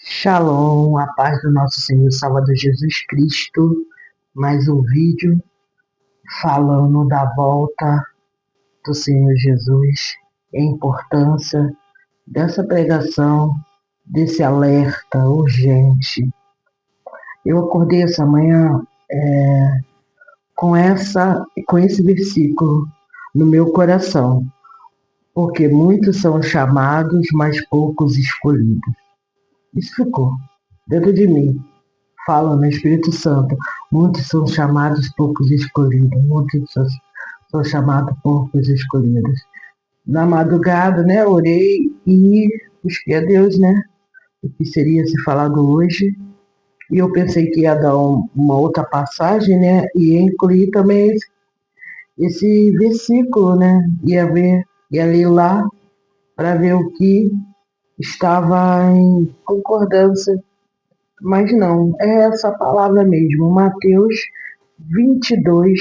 Shalom, a paz do nosso Senhor e Salvador Jesus Cristo. Mais um vídeo falando da volta do Senhor Jesus, a importância dessa pregação, desse alerta urgente. Eu acordei essa manhã com esse versículo no meu coração, porque muitos são chamados, mas poucos escolhidos. Isso ficou dentro de mim. Fala no Espírito Santo, muitos são chamados, poucos escolhidos, muitos são chamados, poucos escolhidos. Na madrugada, orei e busquei a Deus, o que seria se falado hoje, e eu pensei que ia dar uma outra passagem, e incluir também esse versículo, ia ler lá, para ver o que estava em concordância. Mas não, é essa palavra mesmo, Mateus 22,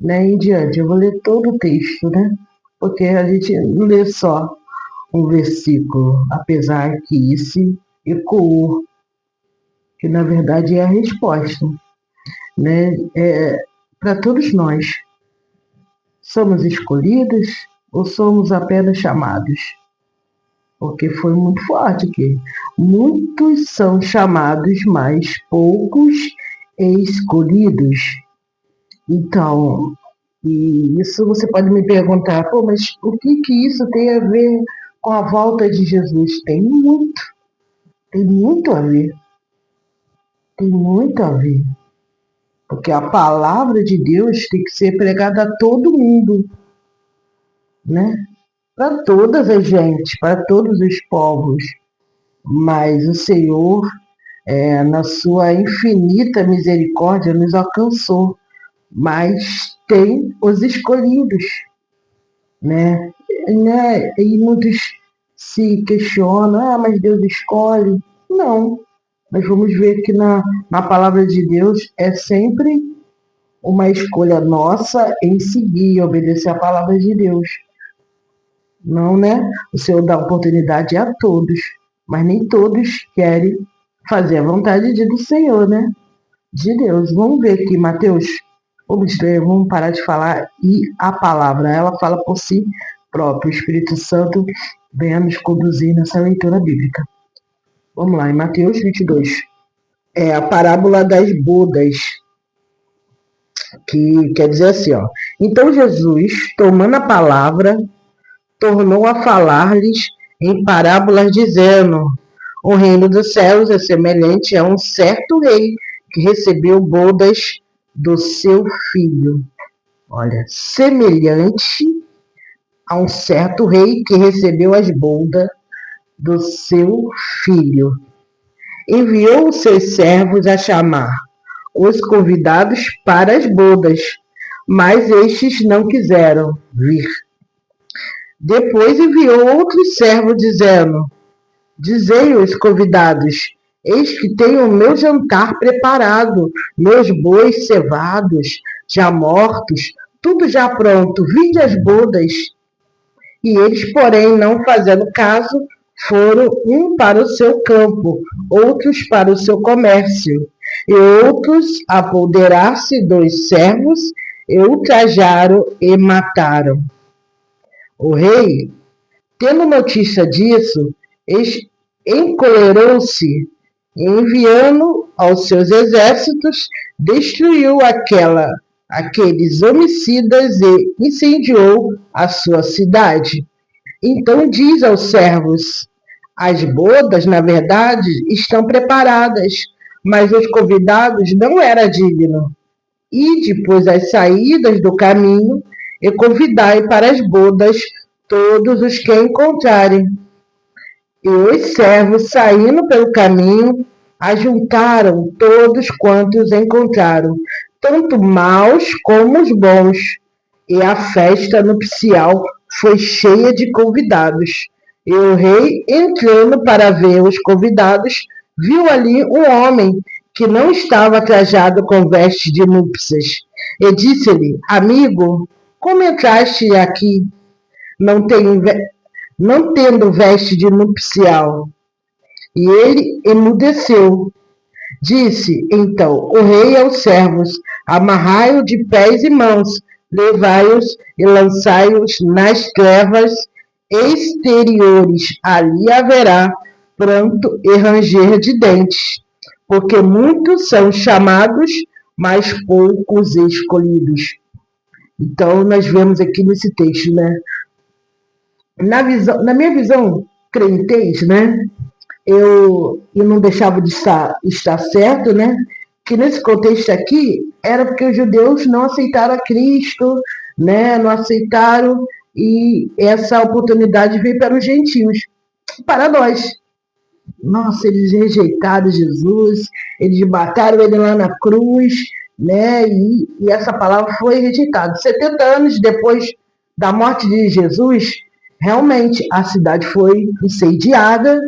em diante. Eu vou ler todo o texto, porque a gente não lê só um versículo, apesar que esse ecoou, que na verdade é a resposta, para todos nós. Somos escolhidos ou somos apenas chamados? Porque foi muito forte aqui. Muitos são chamados, mas poucos escolhidos. Então, e isso você pode me perguntar, mas o que isso tem a ver com a volta de Jesus? Tem muito a ver. Tem muito a ver. Porque a palavra de Deus tem que ser pregada a todo mundo, para todas as gentes, para todos os povos. Mas o Senhor, na sua infinita misericórdia, nos alcançou. Mas tem os escolhidos, E muitos se questionam, mas Deus escolhe. Não, nós vamos ver que na palavra de Deus é sempre uma escolha nossa em seguir e obedecer a palavra de Deus. Não, O Senhor dá oportunidade a todos, mas nem todos querem fazer a vontade do Senhor, de Deus. Vamos ver aqui, Mateus. Vamos parar de falar e a palavra, ela fala por si própria. O Espírito Santo venha nos conduzir nessa leitura bíblica. Vamos lá, em Mateus 22. É a parábola das bodas, que quer dizer assim, ó. Então Jesus, tomando a palavra, tornou a falar-lhes em parábolas, dizendo: o reino dos céus é semelhante a um certo rei que recebeu bodas do seu filho. Olha, semelhante a um certo rei que recebeu as bodas do seu filho. Enviou os seus servos a chamar os convidados para as bodas, mas estes não quiseram vir. Depois enviou outros servos, dizendo: dizei aos convidados: eis que tenho o meu jantar preparado, meus bois cevados, já mortos, tudo já pronto, vinde às bodas. E eles, porém, não fazendo caso, foram um para o seu campo, outros para o seu comércio, e outros apoderar-se dos servos, e ultrajaram e mataram. O rei, tendo notícia disso, encolerou-se, enviando aos seus exércitos, destruiu aqueles homicidas e incendiou a sua cidade. Então diz aos servos: as bodas, na verdade, estão preparadas, mas os convidados não eram dignos. Ide, pois, as saídas do caminho e convidai para as bodas todos os que encontrarem. E os servos, saindo pelo caminho, ajuntaram todos quantos encontraram, tanto maus como os bons. E a festa nupcial foi cheia de convidados. E o rei, entrando para ver os convidados, viu ali um homem que não estava trajado com vestes de núpcias. E disse-lhe: amigo, como entraste aqui, não tendo veste de nupcial? e ele emudeceu. Disse, então, o rei aos servos: amarrai-o de pés e mãos, levai-os e lançai-os nas trevas exteriores. Ali haverá pranto e ranger de dentes, porque muitos são chamados, mas poucos escolhidos. Então, nós vemos aqui nesse texto, né? Na minha visão crentez, né? Eu não deixava de estar certo, né? Que nesse contexto aqui era porque os judeus não aceitaram a Cristo, né? Não aceitaram, e essa oportunidade veio para os gentios, para nós. Nossa, eles rejeitaram Jesus, eles mataram ele lá na cruz, né? E essa palavra foi rejeitada. 70 anos depois da morte de Jesus, realmente a cidade foi incendiada,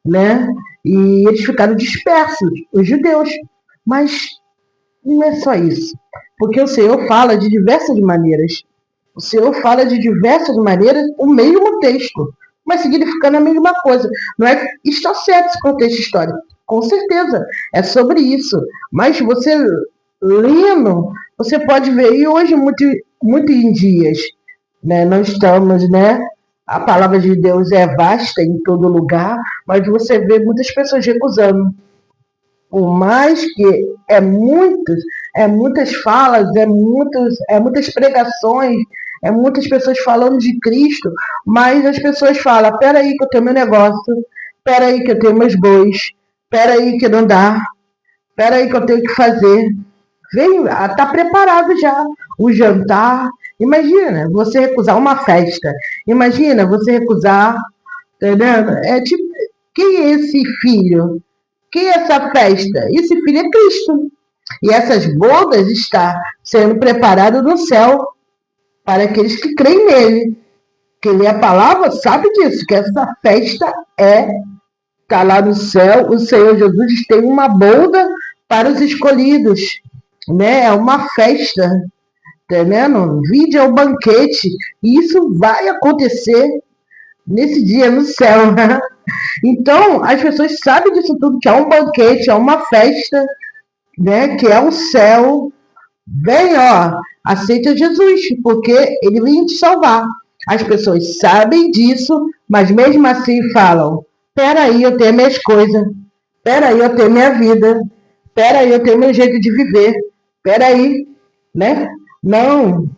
né? E eles ficaram dispersos, os judeus. Mas não é só isso, porque o Senhor fala de diversas maneiras. O Senhor fala de diversas maneiras o mesmo texto, mas significando a mesma coisa. Não é que está certo esse contexto histórico, com certeza, é sobre isso. Mas você lendo, você pode ver, e hoje muito em dias, né, não estamos, né? A palavra de Deus é vasta em todo lugar, mas você vê muitas pessoas recusando. Por mais que muitas falas, muitas pregações, muitas pessoas falando de Cristo, mas as pessoas falam: peraí que eu tenho meu negócio, peraí que eu tenho meus bois, peraí que não dá, peraí que eu tenho que fazer. Vem, tá preparado já o jantar. Imagina você recusar uma festa. Imagina você recusar, entendeu? É tipo, quem é esse filho? Quem é essa festa? Esse filho é Cristo. E essas bodas estão sendo preparadas no céu para aqueles que creem nele. Quem lê a palavra sabe disso, que essa festa está lá no céu. O Senhor Jesus tem uma boda para os escolhidos, né? É uma festa, entendendo? Vinde ao banquete. E isso vai acontecer nesse dia no céu, né? Então, as pessoas sabem disso tudo, que é um banquete, é uma festa, né? Que é o céu. Vem, ó, aceita Jesus, porque ele vem te salvar. As pessoas sabem disso, mas mesmo assim falam: peraí, eu tenho minhas coisas, peraí, eu tenho minha vida, peraí, eu tenho meu jeito de viver, peraí, né? Não,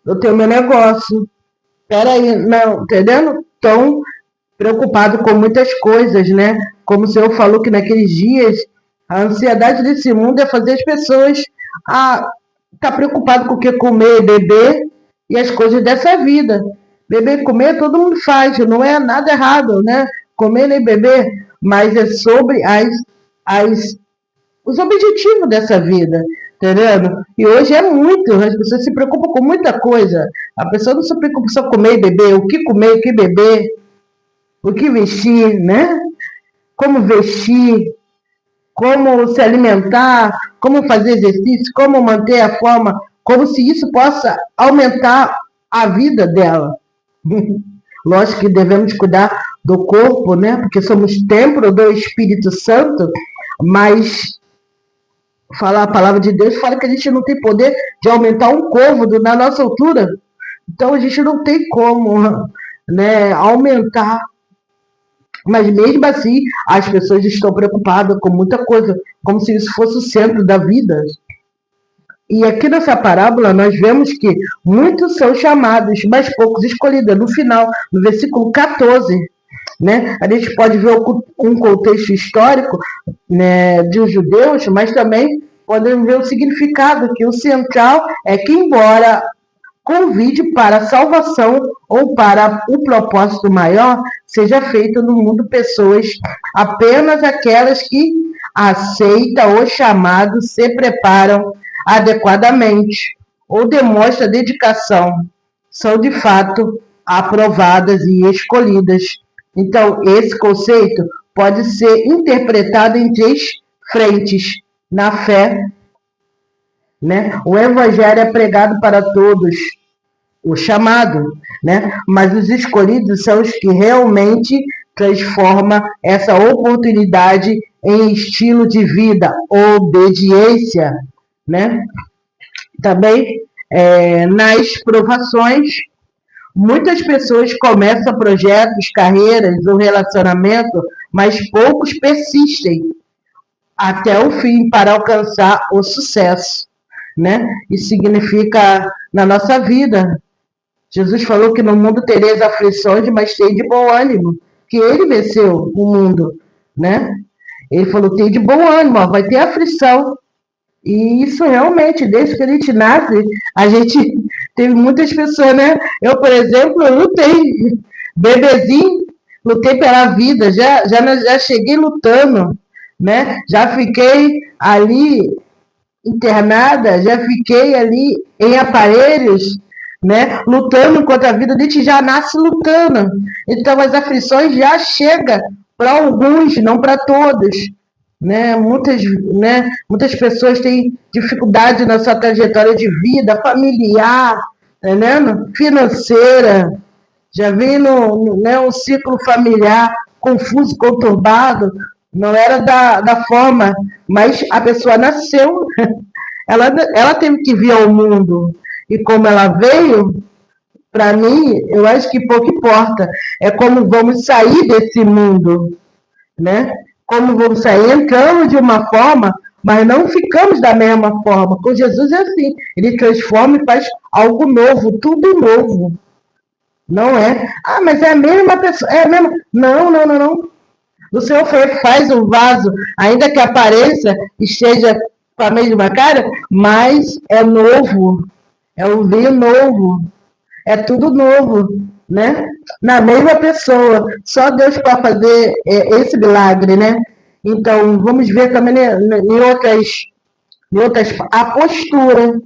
eu tenho meu negócio, peraí, não, entendendo? Estão preocupados com muitas coisas, né? Como o Senhor falou que naqueles dias a ansiedade desse mundo é fazer as pessoas tá preocupado com o que comer, beber e as coisas dessa vida. Beber e comer todo mundo faz, não é nada errado, né? Comer nem beber, mas é sobre os objetivos dessa vida, entendendo? E hoje é muito, as pessoas se preocupam com muita coisa. A pessoa não se preocupa só comer e beber, o que comer, o que beber, o que vestir, né? Como vestir, como se alimentar, como fazer exercício, como manter a forma, como se isso possa aumentar a vida dela. Lógico que devemos cuidar do corpo, né? Porque somos templo do Espírito Santo, mas falar a palavra de Deus fala que a gente não tem poder de aumentar um côvado na nossa altura. Então a gente não tem como, né, aumentar. Mas mesmo assim, as pessoas estão preocupadas com muita coisa, como se isso fosse o centro da vida. E aqui nessa parábola nós vemos que muitos são chamados, mas poucos escolhidos. No final, no versículo 14, né, a gente pode ver um contexto histórico, né, de os judeus, mas também podemos ver o significado, que o central é que, embora convide para a salvação ou para o propósito maior, seja feito no mundo pessoas, apenas aquelas que aceitam o chamado, se preparam adequadamente ou demonstram dedicação, são de fato aprovadas e escolhidas. Então, esse conceito pode ser interpretado em três frentes: na fé, né? O evangelho é pregado para todos, o chamado, né? Mas os escolhidos são os que realmente transforma essa oportunidade em estilo de vida, obediência, né? Também nas provações, muitas pessoas começam projetos, carreiras ou relacionamento, mas poucos persistem até o fim para alcançar o sucesso, né? Isso significa na nossa vida. Jesus falou que no mundo tereis aflições, mas tem de bom ânimo, que ele venceu o mundo, né? Ele falou, tem de bom ânimo, ó, vai ter aflição. E isso realmente, desde que a gente nasce, a gente teve muitas pessoas, né? Eu, por exemplo, eu lutei, bebezinho, lutei pela vida, já cheguei lutando, né? Já fiquei ali internada, já fiquei ali em aparelhos, né? Lutando contra a vida, a gente já nasce lutando. Então as aflições já chegam para alguns, não para todos. Muitas pessoas têm dificuldade na sua trajetória de vida, familiar, tá entendendo? Financeira. Já vem um ciclo familiar confuso, conturbado. Não era da forma, mas a pessoa nasceu, ela teve que vir ao mundo. E como ela veio, para mim, eu acho que pouco importa. É como vamos sair desse mundo, né? Como vamos sair, entramos de uma forma, mas não ficamos da mesma forma. Com Jesus é assim, ele transforma e faz algo novo, tudo novo. Não é, mas é a mesma pessoa, é a mesma. Não. O Senhor faz um vaso, ainda que a aparência esteja com a mesma cara, mas é novo, é um vinho novo, é tudo novo, né? Na mesma pessoa. Só Deus pode fazer esse milagre, né? Então, vamos ver também em outras a postura.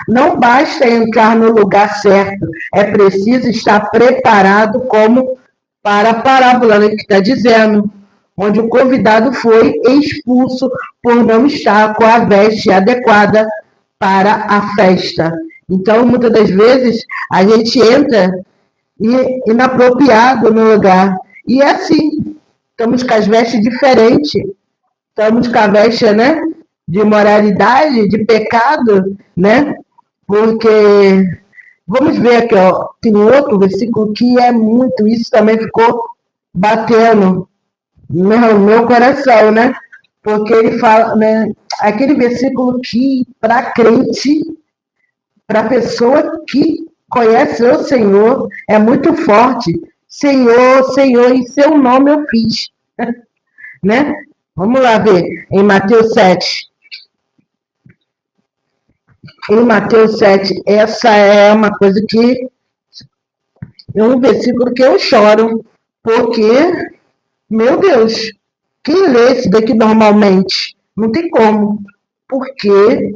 Não basta entrar no lugar certo, é preciso estar preparado como para a parábola, né, que está dizendo, onde o convidado foi expulso por não estar com a veste adequada para a festa. Então, muitas das vezes, a gente entra inapropriado no lugar. E é assim, estamos com as vestes diferentes, estamos com a veste, né, de moralidade, de pecado, né? Porque, vamos ver aqui, ó, tem outro versículo que é muito, isso também ficou batendo no meu coração, né? Porque ele fala, né, aquele versículo que, para crente, para pessoa que conhece o Senhor, é muito forte. Senhor, Senhor, em seu nome eu fiz. Né? Vamos lá ver, em Mateus 7. Em Mateus 7, essa é uma coisa que é um versículo que eu choro, porque, meu Deus, quem lê isso daqui normalmente? Não tem como, porque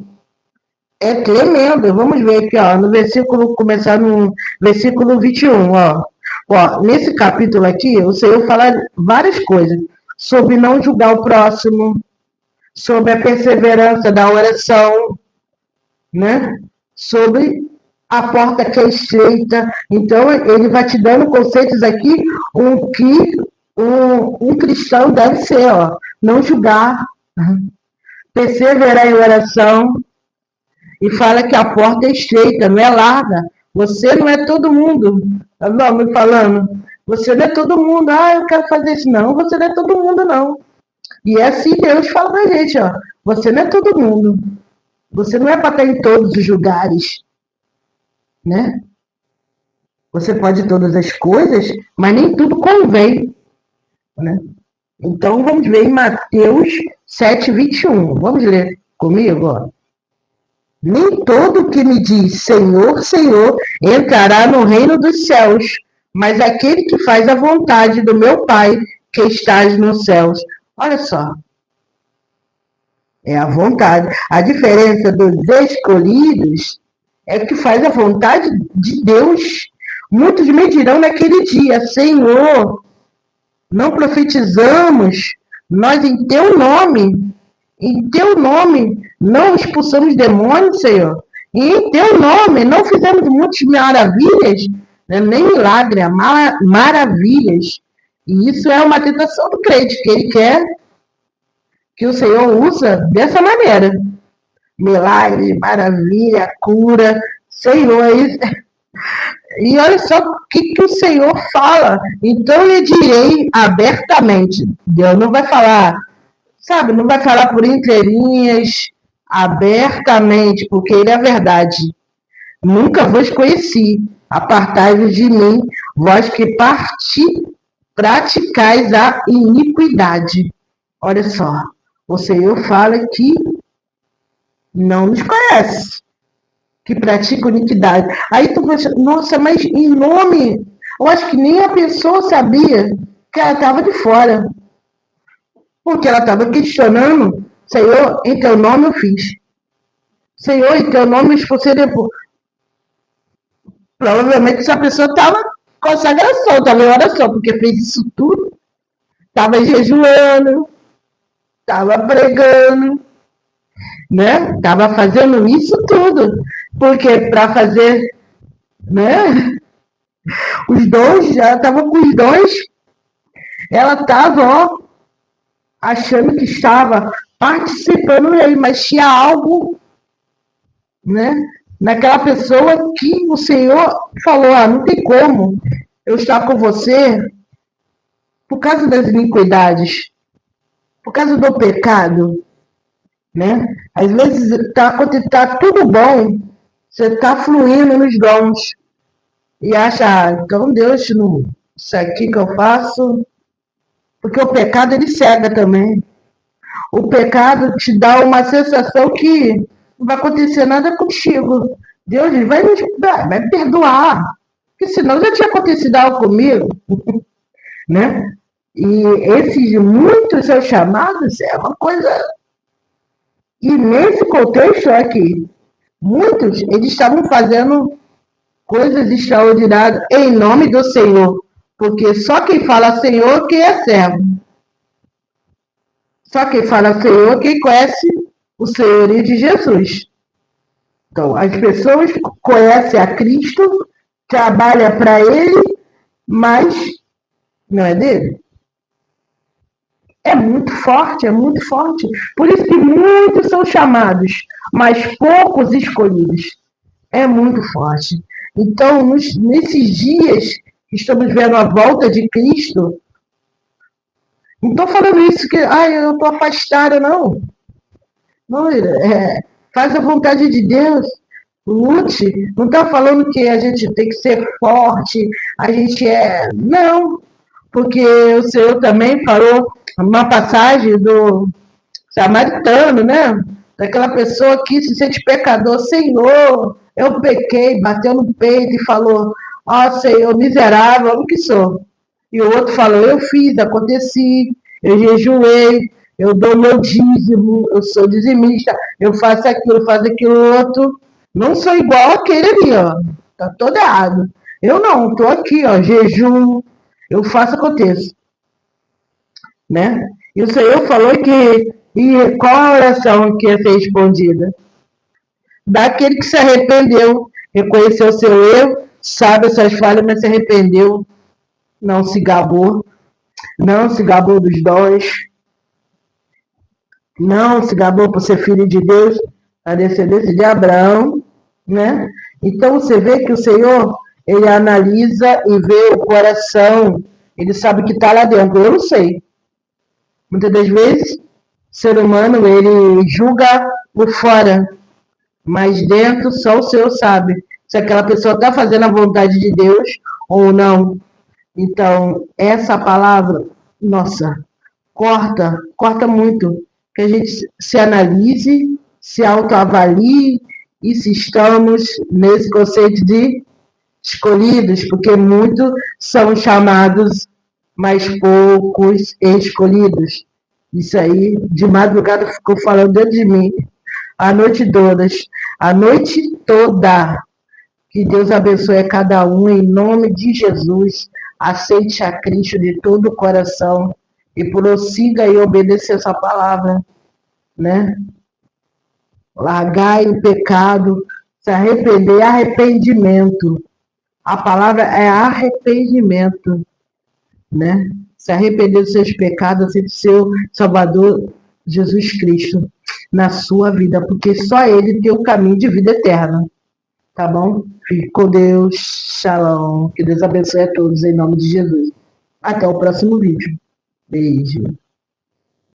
é tremendo. Vamos ver aqui, ó, no versículo, começar no versículo 21, ó. Ó, nesse capítulo aqui, o Senhor fala várias coisas sobre não julgar o próximo, sobre a perseverança da oração, né? Sobre a porta que é estreita. Então, ele vai te dando conceitos aqui, que um cristão deve ser, ó, não julgar, perseverar em oração, e fala que a porta é estreita, não é larga. Você não é todo mundo. Não, me falando, você não é todo mundo. Eu quero fazer isso. Não, você não é todo mundo, não. E é assim Deus fala pra gente, ó. Você não é todo mundo. Você não é para estar em todos os lugares, né? Você pode todas as coisas, mas nem tudo convém, né? Então, vamos ver em Mateus 7, 21. Vamos ler comigo, ó. Nem todo que me diz Senhor, Senhor, entrará no reino dos céus, mas aquele que faz a vontade do meu Pai que estás nos céus. Olha só. É a vontade. A diferença dos escolhidos é que faz a vontade de Deus. Muitos me dirão naquele dia, Senhor, não profetizamos, nós em teu nome não expulsamos demônios, Senhor. E em teu nome não fizemos muitas maravilhas, né? Nem milagres, maravilhas. E isso é uma tentação do crente, que ele quer que o Senhor usa dessa maneira. Milagre, maravilha, cura, Senhor. E olha só o que o Senhor fala. Então lhe direi abertamente. Deus não vai falar, sabe, não vai falar por entrelinhas, abertamente, porque ele é a verdade. Nunca vos conheci. Apartai-vos de mim, vós que praticais a iniquidade. Olha só, o Senhor fala que não nos conhece, que pratica iniquidade. Aí tu pensa, nossa, mas em nome, eu acho que nem a pessoa sabia que ela estava de fora, porque ela estava questionando, Senhor, em teu nome eu fiz. Senhor, em teu nome eu expulsei depois. Provavelmente essa pessoa estava com consagração, estava em oração, porque fez isso tudo, estava jejuando, estava pregando, né? Estava fazendo isso tudo, porque para fazer, né? Os dons, ela estava com os dons, ela estava achando que estava participando dele, mas tinha algo, né? Naquela pessoa que o Senhor falou, não tem como eu estar com você por causa das iniquidades, por causa do pecado, né? Às vezes tá tudo bom, você está fluindo nos dons e acha, então Deus, isso aqui que eu faço, porque o pecado ele cega também. O pecado te dá uma sensação que não vai acontecer nada contigo. Deus vai me perdoar, porque senão já tinha acontecido algo comigo, né? E esses muitos são chamados é uma coisa. E nesse contexto é que muitos eles estavam fazendo coisas extraordinárias em nome do Senhor, porque só quem fala Senhor quem é servo. Só quem fala Senhor quem conhece o senhorio de Jesus. Então, as pessoas conhecem a Cristo, trabalham para Ele, mas não é dele. É muito forte, é muito forte. Por isso que muitos são chamados, mas poucos escolhidos. É muito forte. Então, nesses dias que estamos vendo a volta de Cristo, não estou falando isso que eu estou afastada, não. Não, faz a vontade de Deus, lute. Não está falando que a gente tem que ser forte, a gente é. Não, porque o Senhor também falou uma passagem do samaritano, né? Daquela pessoa que se sente pecador, Senhor, eu pequei, bateu no peito e falou, Senhor, miserável, o que sou? E o outro falou, eu fiz, aconteci, eu jejuei, eu dou meu dízimo, eu sou dizimista, eu faço aquilo outro. Não sou igual aquele ali, ó. Tá todo errado. Eu não, tô aqui, ó, jejum, eu faço, aconteço. Né? E o Senhor falou que e qual a oração que ia ser respondida? Daquele que se arrependeu, reconheceu seu erro, sabe as suas falhas, mas se arrependeu, não se gabou dos dons, não se gabou por ser filho de Deus, a descendência de Abraão, né? Então você vê que o Senhor, ele analisa e vê o coração, ele sabe o que está lá dentro, eu não sei. Muitas das vezes, o ser humano, ele julga por fora, mas dentro só o Senhor sabe se aquela pessoa está fazendo a vontade de Deus ou não. Então, essa palavra, nossa, corta muito. Que a gente se analise, se autoavalie e se estamos nesse conceito de escolhidos, porque muitos são chamados, mas poucos escolhidos. Isso aí, de madrugada, ficou falando dentro de mim. A noite toda. Que Deus abençoe a cada um em nome de Jesus. Aceite a Cristo de todo o coração e prossiga e obedecer essa palavra, né? Largai o pecado, se arrepender, arrependimento. A palavra é arrependimento, né? se arrepender dos seus pecados, aceite o seu Salvador Jesus Cristo na sua vida, porque só Ele tem o caminho de vida eterna. Tá bom? Fique com Deus. Shalom. Que Deus abençoe a todos em nome de Jesus. Até o próximo vídeo. Beijo.